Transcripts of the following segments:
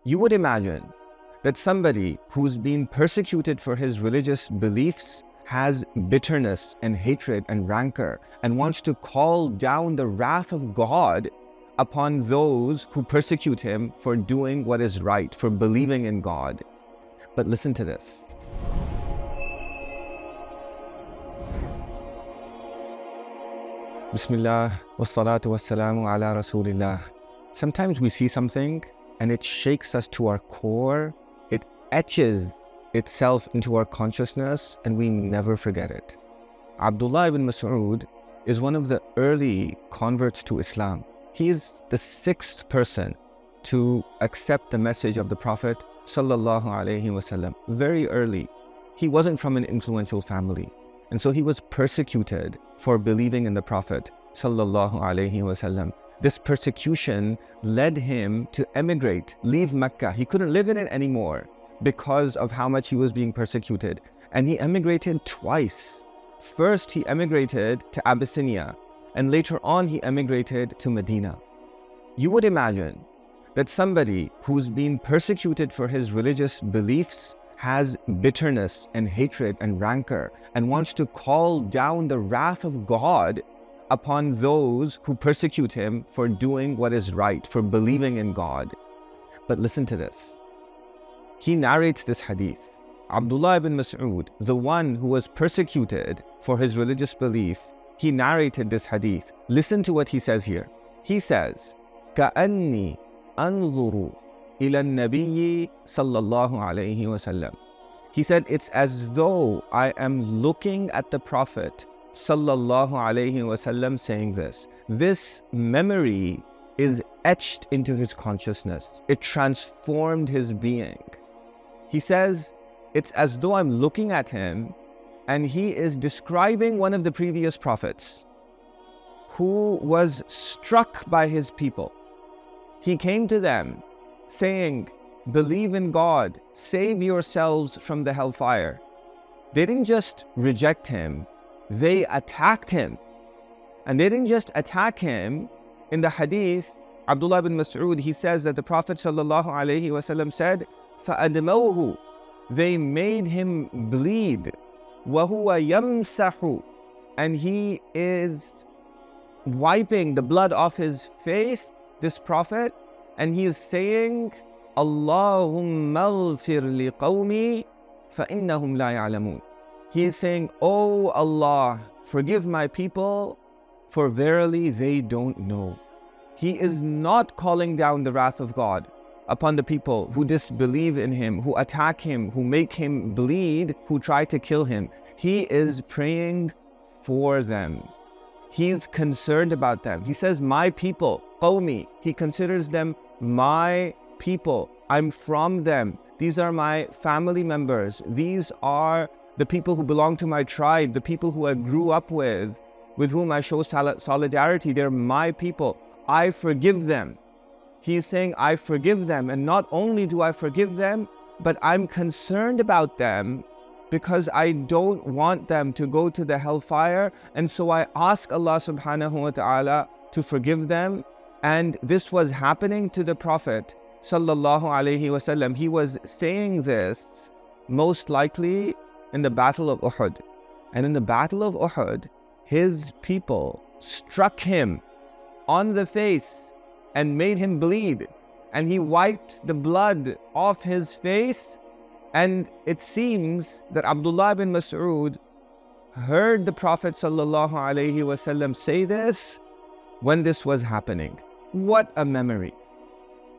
You would imagine that somebody who's been persecuted for his religious beliefs has bitterness and hatred and rancor and wants to call down the wrath of God upon those who persecute him for doing what is right, for believing in God. But listen to this. Bismillah, wassalatu wassalamu ala rasulillah. Sometimes we see something and it shakes us to our core. It etches itself into our consciousness and we never forget it. Abdullah ibn Mas'ud is one of the early converts to Islam. He is the sixth person to accept the message of the Prophet sallallahu alaihi wasallam. Very early. He wasn't from an influential family, and so he was persecuted for believing in the Prophet sallallahu alaihi wasallam. This persecution led him to emigrate, leave Mecca. He couldn't live in it anymore because of how much he was being persecuted. And he emigrated twice. First, he emigrated to Abyssinia, and later on, he emigrated to Medina. You would imagine that somebody who's been persecuted for his religious beliefs has bitterness and hatred and rancor and wants to call down the wrath of God upon those who persecute him for doing what is right, for believing in God. But listen to this. He narrates this hadith. Abdullah ibn Mas'ud, the one who was persecuted for his religious belief, he narrated this hadith. Listen to what he says here. He says, كَأَنِّي أَنظُرُ إِلَى النَّبِيِّ صَلَّى اللَّهُ عَلَيْهِ وَسَلَّمَ. He said, it's as though I am looking at the Prophet sallallahu alaihi wasallam saying this. This memory is etched into his consciousness. It transformed his being. He says, it's as though I'm looking at him and he is describing one of the previous prophets who was struck by his people. He came to them saying, believe in God, save yourselves from the hellfire. They didn't just reject him, they attacked him. And they didn't just attack him. In the hadith, Abdullah ibn Mas'ud, he says that the Prophet sallallahu alaihi wasallam said, فَأَدْمَوْهُ. They made him bleed. وَهُوَ يَمْسَحُ. And he is wiping the blood off his face, this Prophet, and he is saying, Allahumma ighfir li qawmi fa innahum la ya'lamun. He is saying, oh Allah, forgive my people, for verily they don't know. He is not calling down the wrath of God upon the people who disbelieve in him, who attack him, who make him bleed, who try to kill him. He is praying for them. He's concerned about them. He says, my people, qawmi. He considers them my people. I'm from them. These are my family members. These are the people who belong to my tribe, the people who I grew up with whom I show solidarity. They're my people. I forgive them. He is saying, I forgive them. And not only do I forgive them, but I'm concerned about them because I don't want them to go to the hellfire. And so I ask Allah subhanahu wa ta'ala to forgive them. And this was happening to the Prophet sallallahu alaihi wasallam. He was saying this most likely in the Battle of Uhud. And in the Battle of Uhud, his people struck him on the face and made him bleed. And he wiped the blood off his face. And it seems that Abdullah ibn Mas'ud heard the Prophet sallallahu alaihi wasallam say this when this was happening. What a memory.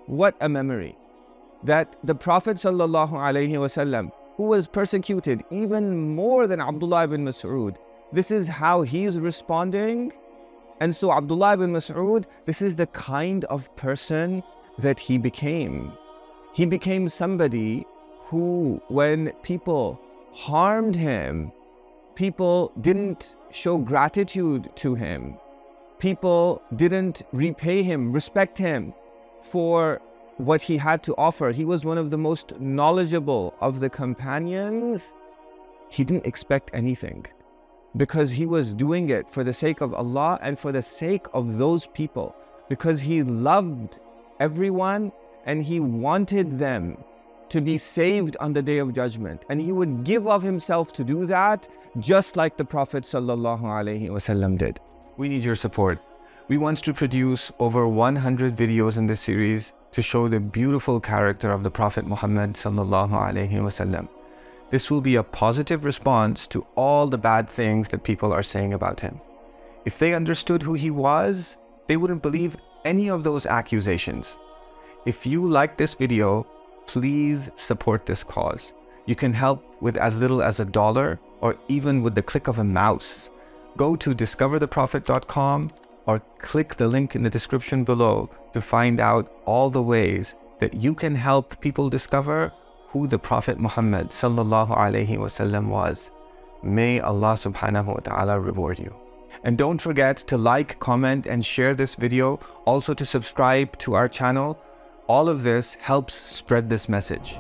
What a memory. That the Prophet sallallahu alaihi wasallam, who was persecuted even more than Abdullah ibn Mas'ud, this is how he's responding. And so Abdullah ibn Mas'ud, this is the kind of person that he became. He became somebody who, when people harmed him, people didn't show gratitude to him. People didn't repay him, respect him for what he had to offer. He was one of the most knowledgeable of the companions. He didn't expect anything because he was doing it for the sake of Allah and for the sake of those people, because he loved everyone and he wanted them to be saved on the Day of Judgment. And he would give of himself to do that, just like the Prophet ﷺ did. We need your support. We want to produce over 100 videos in this series to show the beautiful character of the Prophet Muhammad ﷺ. This will be a positive response to all the bad things that people are saying about him. If they understood who he was, they wouldn't believe any of those accusations. If you like this video, please support this cause. You can help with as little as $1 or even with the click of a mouse. Go to discovertheprophet.com or click the link in the description below to find out all the ways that you can help people discover who the Prophet Muhammad ﷺ was. May Allah subhanahu wa ta'ala reward you. And don't forget to like, comment, and share this video. Also to subscribe to our channel. All of this helps spread this message.